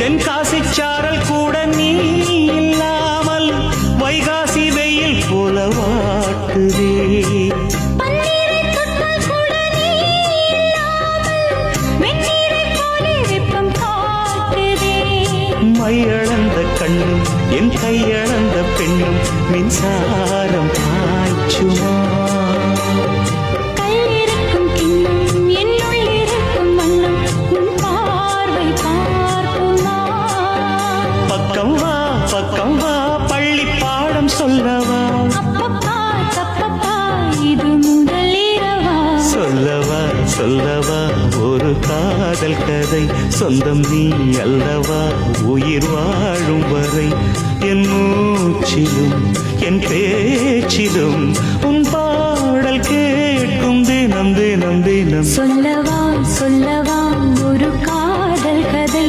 தென்காசி சாரல் கூட நீ இல்லாமல் வைகாசி வெயில் போல வாட்டுதே. மையளந்த கண்ணும் என் கையளந்த பெண்ணும் மின்சாரம் பாய்ச்சுமா. கல்லிருக்கும் கிண்ணம் என்னுள் இருக்கும் வண்ணம் உன் பார்வை பார்க்குமா. பக்கம் வா பள்ளி பாடம் சொல்லவா. அப்பப்பா தப்பப்பா இது முதல் இரவா. சொல்லவா ஒரு காதல் கதை. சொந்தம் நீ அல்லவா உயிர் வாழும் வரை. என் மூச்சிலும் என் பேச்சிலும் உன் பாடல் கேட்கும் தினம் தினம் தினம். சொல்லவா ஒரு காதல் கதை.